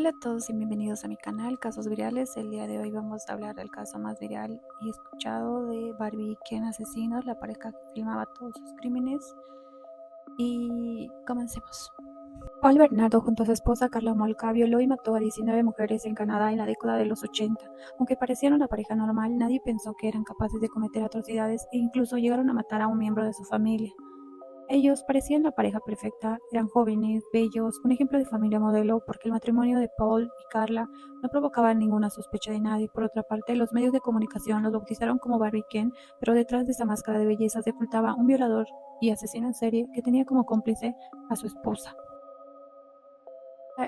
Hola a todos y bienvenidos a mi canal Casos Virales. El día de hoy vamos a hablar del caso más viral y escuchado de Barbie y Ken asesinos, la pareja que filmaba todos sus crímenes. Y comencemos. Paul Bernardo junto a su esposa Carla Molca violó y mató a 19 mujeres en Canadá en la década de los 80. Aunque parecieron una pareja normal, nadie pensó que eran capaces de cometer atrocidades e incluso llegaron a matar a un miembro de su familia. Ellos parecían la pareja perfecta, eran jóvenes, bellos, un ejemplo de familia modelo, porque el matrimonio de Paul y Carla no provocaba ninguna sospecha de nadie. Por otra parte, los medios de comunicación los bautizaron como Barbie y Ken, pero detrás de esa máscara de belleza se ocultaba un violador y asesino en serie que tenía como cómplice a su esposa.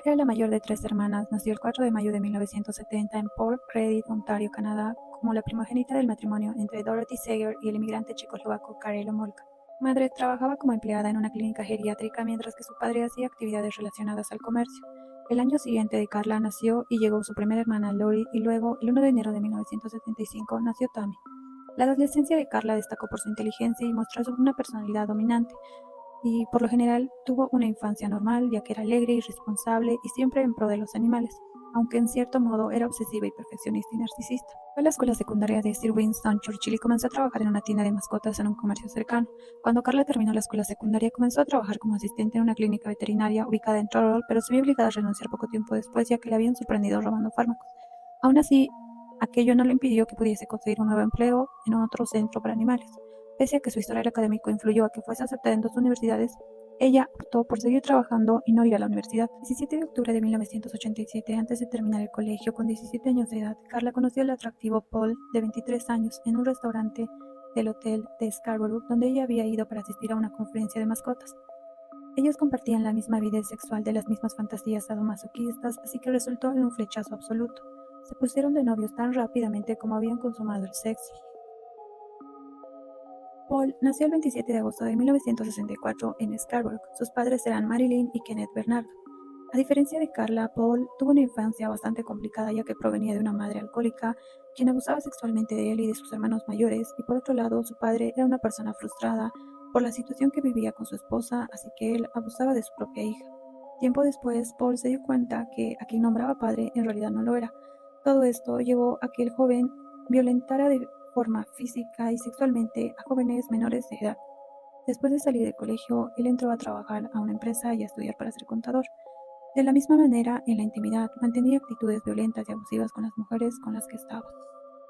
Era la mayor de tres hermanas, nació el 4 de mayo de 1970 en Port Credit, Ontario, Canadá, como la primogénita del matrimonio entre Dorothy Seger y el inmigrante checoslovaco Karel Homolka. Su madre trabajaba como empleada en una clínica geriátrica mientras que su padre hacía actividades relacionadas al comercio. El año siguiente de Carla nació y llegó su primera hermana Lori y luego, el 1 de enero de 1975, nació Tammy. La adolescencia de Carla destacó por su inteligencia y mostró una personalidad dominante y por lo general tuvo una infancia normal, ya que era alegre y responsable y siempre en pro de los animales, aunque en cierto modo era obsesiva y perfeccionista y narcisista. Fue a la escuela secundaria de Sir Winston Churchill y comenzó a trabajar en una tienda de mascotas en un comercio cercano. Cuando Carla terminó la escuela secundaria, comenzó a trabajar como asistente en una clínica veterinaria ubicada en Thorold, pero se vio obligada a renunciar poco tiempo después, ya que le habían sorprendido robando fármacos. Aún así, aquello no le impidió que pudiese conseguir un nuevo empleo en otro centro para animales. Pese a que su historial académico influyó a que fuese aceptada en dos universidades, ella optó por seguir trabajando y no ir a la universidad. El 17 de octubre de 1987, antes de terminar el colegio, con 17 años de edad, Carla conoció al atractivo Paul, de 23 años, en un restaurante del hotel de Scarborough, donde ella había ido para asistir a una conferencia de mascotas. Ellos compartían la misma vida sexual, de las mismas fantasías sadomasoquistas, así que resultó en un flechazo absoluto. Se pusieron de novios tan rápidamente como habían consumado el sexo. Paul nació el 27 de agosto de 1964 en Scarborough. Sus padres eran Marilyn y Kenneth Bernardo. A diferencia de Carla, Paul tuvo una infancia bastante complicada, ya que provenía de una madre alcohólica quien abusaba sexualmente de él y de sus hermanos mayores, y por otro lado su padre era una persona frustrada por la situación que vivía con su esposa, así que él abusaba de su propia hija. Tiempo después, Paul se dio cuenta que a quien nombraba padre en realidad no lo era. Todo esto llevó a que el joven violentara de forma física y sexualmente a jóvenes menores de edad. Después de salir del colegio, él entró a trabajar a una empresa y a estudiar para ser contador. De la misma manera, en la intimidad, mantenía actitudes violentas y abusivas con las mujeres con las que estaba.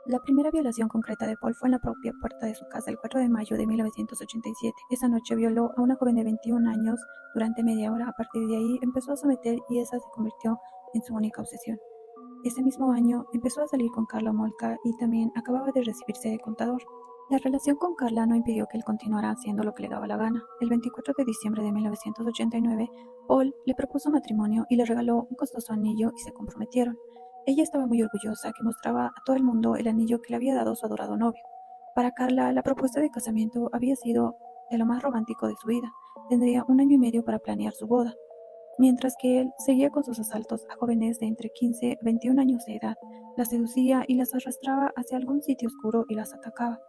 La primera violación concreta de Paul fue en la propia puerta de su casa el 4 de mayo de 1987. Esa noche violó a una joven de 21 años durante media hora. A partir de ahí empezó a someter y esa se convirtió en su única obsesión. Ese mismo año empezó a salir con Carla Molca y también acababa de recibirse de contador. La relación con Carla no impidió que él continuara haciendo lo que le daba la gana. El 24 de diciembre de 1989, Paul le propuso matrimonio y le regaló un costoso anillo y se comprometieron. Ella estaba muy orgullosa, que mostraba a todo el mundo el anillo que le había dado su adorado novio. Para Carla, la propuesta de casamiento había sido de lo más romántico de su vida. Tendría un año y medio para planear su boda. Mientras que él seguía con sus asaltos a jóvenes de entre 15 a 21 años de edad, las seducía y las arrastraba hacia algún sitio oscuro y las atacaba.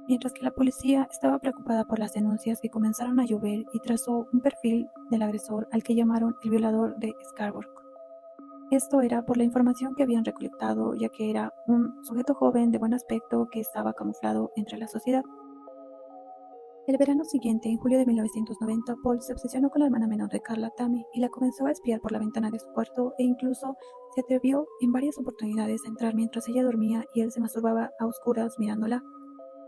Mientras que la policía estaba preocupada por las denuncias que comenzaron a llover y trazó un perfil del agresor al que llamaron el violador de Scarborough. Esto era por la información que habían recolectado, ya que era un sujeto joven de buen aspecto que estaba camuflado entre la sociedad. El verano siguiente, en julio de 1990, Paul se obsesionó con la hermana menor de Carla, Tammy, y la comenzó a espiar por la ventana de su cuarto e incluso se atrevió en varias oportunidades a entrar mientras ella dormía y él se masturbaba a oscuras mirándola.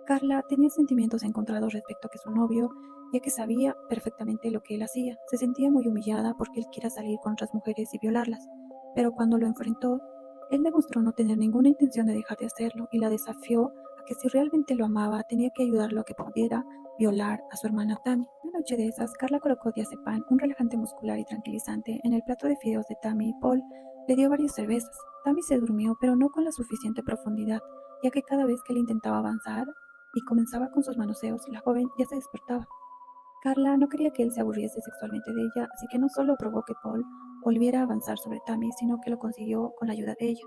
Carla tenía sentimientos encontrados respecto a que su novio, ya que sabía perfectamente lo que él hacía. Se sentía muy humillada porque él quiera salir con otras mujeres y violarlas, pero cuando lo enfrentó, él demostró no tener ninguna intención de dejar de hacerlo y la desafió a que si realmente lo amaba, tenía que ayudarlo a que pudiera violar a su hermana Tammy. Una noche de esas, Carla colocó diazepam, un relajante muscular y tranquilizante, en el plato de fideos de Tammy y Paul le dio varias cervezas. Tammy se durmió, pero no con la suficiente profundidad, ya que cada vez que él intentaba avanzar y comenzaba con sus manoseos, la joven ya se despertaba. Carla no quería que él se aburriese sexualmente de ella, así que no solo probó que Paul volviera a avanzar sobre Tammy, sino que lo consiguió con la ayuda de ella.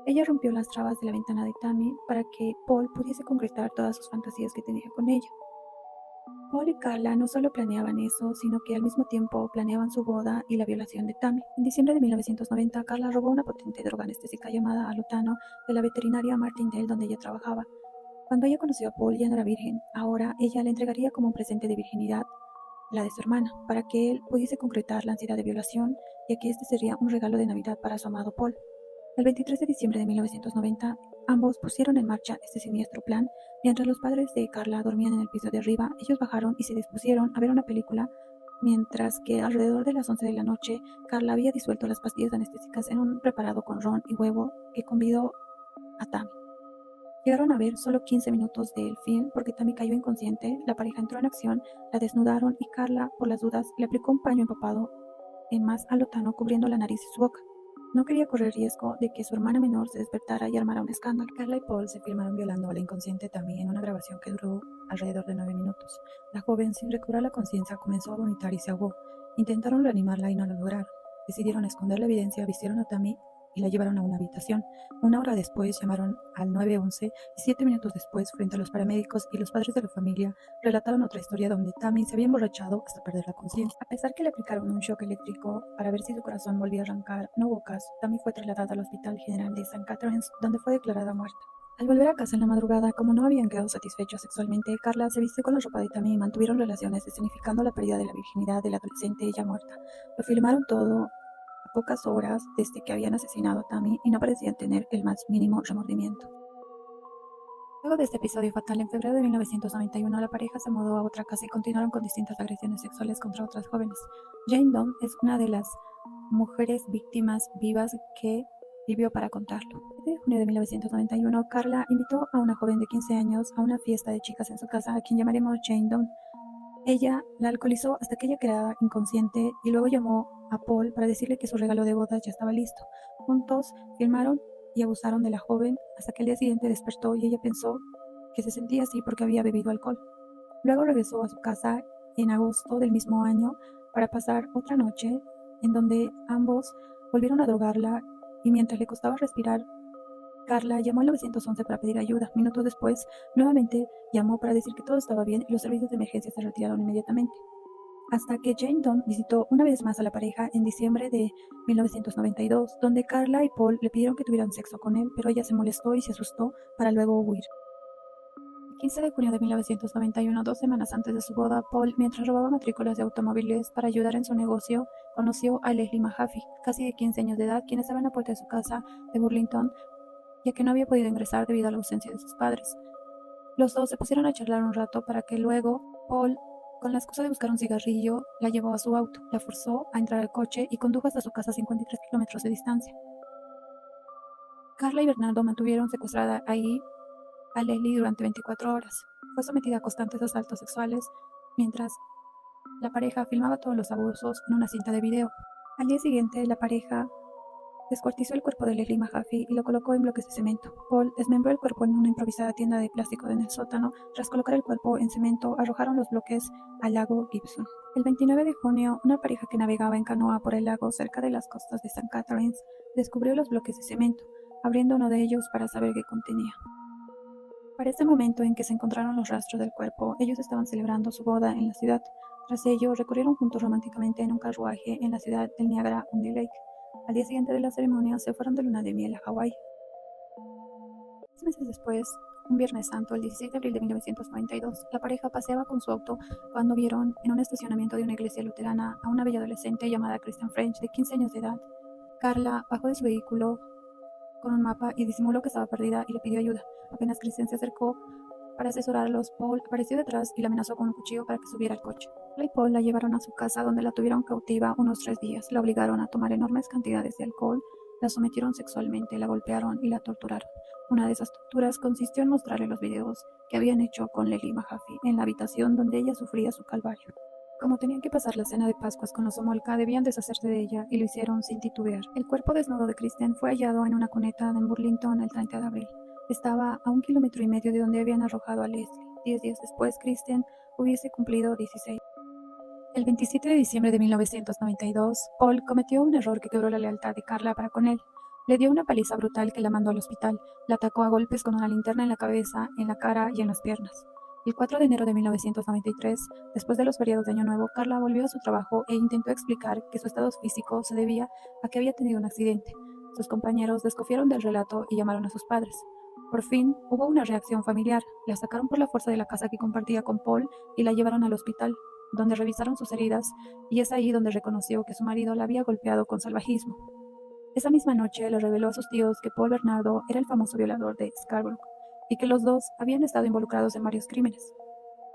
Ella rompió las trabas de la ventana de Tammy para que Paul pudiese concretar todas sus fantasías que tenía con ella. Paul y Carla no solo planeaban eso, sino que al mismo tiempo planeaban su boda y la violación de Tammy. En diciembre de 1990, Carla robó una potente droga anestésica llamada alutano de la veterinaria Martindale donde ella trabajaba. Cuando ella conoció a Paul ya no era virgen. Ahora ella le entregaría como un presente de virginidad la de su hermana, para que él pudiese concretar la ansiedad de violación, ya que este sería un regalo de Navidad para su amado Paul. El 23 de diciembre de 1990, ambos pusieron en marcha este siniestro plan. Mientras los padres de Carla dormían en el piso de arriba, ellos bajaron y se dispusieron a ver una película, mientras que alrededor de las 11 de la noche, Carla había disuelto las pastillas anestésicas en un preparado con ron y huevo que convidó a Tammy. Llegaron a ver solo 15 minutos del film porque Tammy cayó inconsciente, la pareja entró en acción, la desnudaron y Carla, por las dudas, le aplicó un paño empapado en más alotano cubriendo la nariz y su boca. No quería correr riesgo de que su hermana menor se despertara y armara un escándalo. Carla y Paul se filmaron violando a la inconsciente Tammy en una grabación que duró alrededor de 9 minutos. La joven, sin recobrar la conciencia, comenzó a vomitar y se ahogó. Intentaron reanimarla y no lo lograron. Decidieron esconder la evidencia, vistieron a Tammy y la llevaron a una habitación. Una hora después llamaron al 911 y 7 minutos después, frente a los paramédicos y los padres de la familia, relataron otra historia donde Tammy se había emborrachado hasta perder la conciencia. A pesar que le aplicaron un shock eléctrico para ver si su corazón volvía a arrancar, no hubo caso. Tammy fue trasladada al Hospital General de St. Catharines, donde fue declarada muerta. Al volver a casa en la madrugada, como no habían quedado satisfechos sexualmente, Carla se vistió con la ropa de Tammy y mantuvieron relaciones, escenificando la pérdida de la virginidad del adolescente ya muerta. Lo filmaron todo a pocas horas desde que habían asesinado a Tammy y no parecían tener el más mínimo remordimiento. Luego de este episodio fatal, en febrero de 1991, la pareja se mudó a otra casa y continuaron con distintas agresiones sexuales contra otras jóvenes. Jane Doe es una de las mujeres víctimas vivas que vivió para contarlo. El 7 de junio de 1991, Carla invitó a una joven de 15 años a una fiesta de chicas en su casa, a quien llamaremos Jane Doe. Ella la alcoholizó hasta que ella quedaba inconsciente y luego llamó a Paul para decirle que su regalo de bodas ya estaba listo. Juntos filmaron y abusaron de la joven hasta que al día siguiente despertó y ella pensó que se sentía así porque había bebido alcohol. Luego regresó a su casa en agosto del mismo año para pasar otra noche en donde ambos volvieron a drogarla y mientras le costaba respirar, Carla llamó al 911 para pedir ayuda. Minutos después, nuevamente llamó para decir que todo estaba bien y los servicios de emergencia se retiraron inmediatamente. Hasta que Jane Doe visitó una vez más a la pareja en diciembre de 1992, donde Carla y Paul le pidieron que tuvieran sexo con él, pero ella se molestó y se asustó para luego huir. El 15 de junio de 1991, 2 semanas antes de su boda, Paul, mientras robaba matrículas de automóviles para ayudar en su negocio, conoció a Leslie Mahaffey, casi de 15 años de edad, quien estaba en la puerta de su casa de Burlington, ya que no había podido ingresar debido a la ausencia de sus padres. Los dos se pusieron a charlar un rato para que luego Paul, con la excusa de buscar un cigarrillo, la llevó a su auto, la forzó a entrar al coche y condujo hasta su casa a 53 kilómetros de distancia. Carla y Bernardo mantuvieron secuestrada ahí a Leslie durante 24 horas. Fue sometida a constantes asaltos sexuales mientras la pareja filmaba todos los abusos en una cinta de video. Al día siguiente, la pareja descuartizó el cuerpo de Leslie Mahaffey y lo colocó en bloques de cemento. Paul desmembró el cuerpo en una improvisada tienda de plástico en el sótano. Tras colocar el cuerpo en cemento, arrojaron los bloques al lago Gibson. El 29 de junio, una pareja que navegaba en canoa por el lago cerca de las costas de St. Catharines descubrió los bloques de cemento, abriendo uno de ellos para saber qué contenía. Para ese momento en que se encontraron los rastros del cuerpo, ellos estaban celebrando su boda en la ciudad. Tras ello, recorrieron juntos románticamente en un carruaje en la ciudad del Niagara-on-the-Lake. Al día siguiente de la ceremonia, se fueron de luna de miel a Hawái. 6 meses después, un Viernes Santo, el 16 de abril de 1992, la pareja paseaba con su auto cuando vieron en un estacionamiento de una iglesia luterana a una bella adolescente llamada Kristen French, de 15 años de edad. Carla bajó de su vehículo con un mapa y disimuló que estaba perdida y le pidió ayuda. Apenas Kristen se acercó para asesorarlos, Paul apareció detrás y la amenazó con un cuchillo para que subiera al coche. Carla y Paul la llevaron a su casa, donde la tuvieron cautiva unos 3 días. La obligaron a tomar enormes cantidades de alcohol, la sometieron sexualmente, la golpearon y la torturaron. Una de esas torturas consistió en mostrarle los videos que habían hecho con Leslie Mahaffey en la habitación donde ella sufría su calvario. Como tenían que pasar la cena de Pascuas con los Homolka, debían deshacerse de ella y lo hicieron sin titubear. El cuerpo desnudo de Kristen fue hallado en una cuneta en Burlington el 30 de abril. Estaba a 1,5 kilómetros de donde habían arrojado a Leslie. 10 días después, Kristen hubiese cumplido 16. El 27 de diciembre de 1992, Paul cometió un error que quebró la lealtad de Carla para con él. Le dio una paliza brutal que la mandó al hospital. La atacó a golpes con una linterna en la cabeza, en la cara y en las piernas. El 4 de enero de 1993, después de los feriados de Año Nuevo, Carla volvió a su trabajo e intentó explicar que su estado físico se debía a que había tenido un accidente. Sus compañeros desconfiaron del relato y llamaron a sus padres. Por fin, hubo una reacción familiar. La sacaron por la fuerza de la casa que compartía con Paul y la llevaron al hospital, donde revisaron sus heridas, y es ahí donde reconoció que su marido la había golpeado con salvajismo. Esa misma noche le reveló a sus tíos que Paul Bernardo era el famoso violador de Scarborough y que los dos habían estado involucrados en varios crímenes.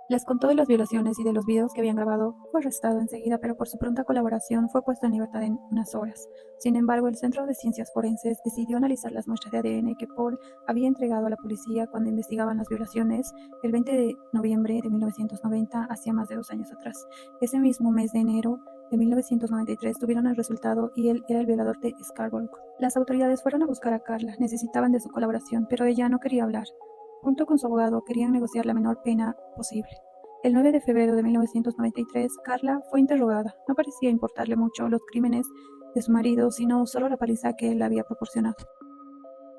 Les contó de las violaciones y de los videos que habían grabado. Fue arrestado enseguida, pero por su pronta colaboración fue puesto en libertad en unas horas. Sin embargo, el Centro de Ciencias Forenses decidió analizar las muestras de ADN que Paul había entregado a la policía cuando investigaban las violaciones el 20 de noviembre de 1990, hacía más de 2 años atrás. Ese mismo mes de enero de 1993 tuvieron el resultado y él era el violador de Scarborough. Las autoridades fueron a buscar a Carla, necesitaban de su colaboración, pero ella no quería hablar. Junto con su abogado querían negociar la menor pena posible. El 9 de febrero de 1993, Carla fue interrogada. No parecía importarle mucho los crímenes de su marido, sino solo la paliza que él había proporcionado.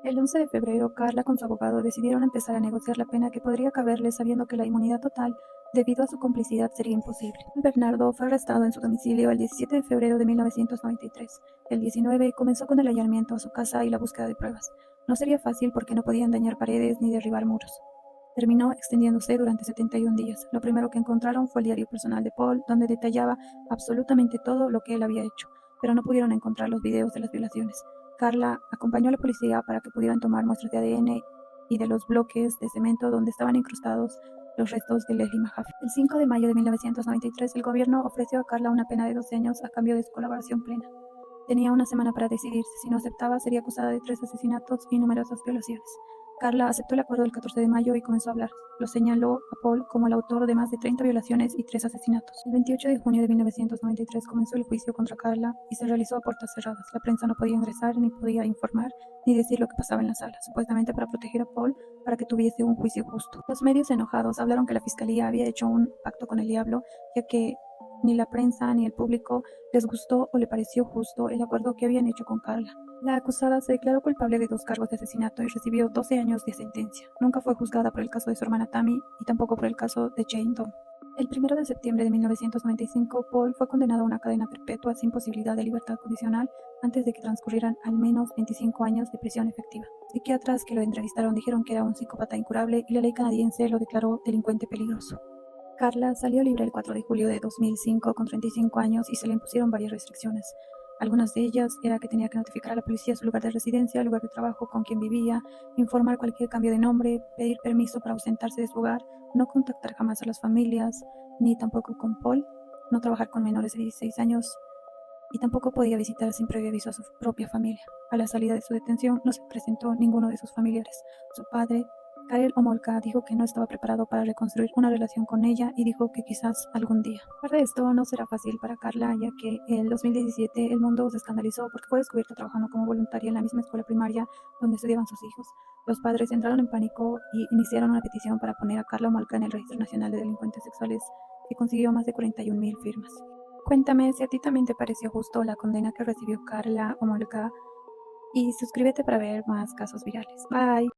El 11 de febrero, Carla con su abogado decidieron empezar a negociar la pena que podría caberle sabiendo que la inmunidad total debido a su complicidad sería imposible. Bernardo fue arrestado en su domicilio el 17 de febrero de 1993. El 19 comenzó con el allanamiento a su casa y la búsqueda de pruebas. No sería fácil porque no podían dañar paredes ni derribar muros. Terminó extendiéndose durante 71 días. Lo primero que encontraron fue el diario personal de Paul, donde detallaba absolutamente todo lo que él había hecho, pero no pudieron encontrar los videos de las violaciones. Carla acompañó a la policía para que pudieran tomar muestras de ADN y de los bloques de cemento donde estaban incrustados los restos de Leslie Mahaffey. El 5 de mayo de 1993, el gobierno ofreció a Carla una pena de 12 años a cambio de su colaboración plena. Tenía una semana para decidirse. Si no aceptaba, sería acusada de 3 asesinatos y numerosas violaciones. Carla aceptó el acuerdo el 14 de mayo y comenzó a hablar. Lo señaló a Paul como el autor de más de 30 violaciones y 3 asesinatos. El 28 de junio de 1993 comenzó el juicio contra Carla y se realizó a puertas cerradas. La prensa no podía ingresar, ni podía informar, ni decir lo que pasaba en la sala, supuestamente para proteger a Paul para que tuviese un juicio justo. Los medios enojados hablaron que la fiscalía había hecho un pacto con el diablo, ya que ni la prensa ni el público les gustó o le pareció justo el acuerdo que habían hecho con Carla. La acusada se declaró culpable de 2 cargos de asesinato y recibió 12 años de sentencia. Nunca fue juzgada por el caso de su hermana Tammy y tampoco por el caso de Jane Doe. El 1 de septiembre de 1995, Paul fue condenado a una cadena perpetua sin posibilidad de libertad condicional antes de que transcurrieran al menos 25 años de prisión efectiva. Psiquiatras que lo entrevistaron dijeron que era un psicópata incurable y la ley canadiense lo declaró delincuente peligroso. Carla salió libre el 4 de julio de 2005 con 35 años y se le impusieron varias restricciones. Algunas de ellas era que tenía que notificar a la policía su lugar de residencia, lugar de trabajo, con quien vivía, informar cualquier cambio de nombre, pedir permiso para ausentarse de su hogar, no contactar jamás a las familias, ni tampoco con Paul, no trabajar con menores de 16 años y tampoco podía visitar sin previo aviso a su propia familia. A la salida de su detención no se presentó ninguno de sus familiares. Su padre, Karel Homolka, dijo que no estaba preparado para reconstruir una relación con ella y dijo que quizás algún día. A pesar de esto, no será fácil para Carla, ya que en 2017 el mundo se escandalizó porque fue descubierta trabajando como voluntaria en la misma escuela primaria donde estudiaban sus hijos. Los padres entraron en pánico y iniciaron una petición para poner a Karla Homolka en el Registro Nacional de Delincuentes Sexuales, que consiguió más de 41,000 firmas. Cuéntame si a ti también te pareció justo la condena que recibió Karla Homolka y suscríbete para ver más casos virales. Bye.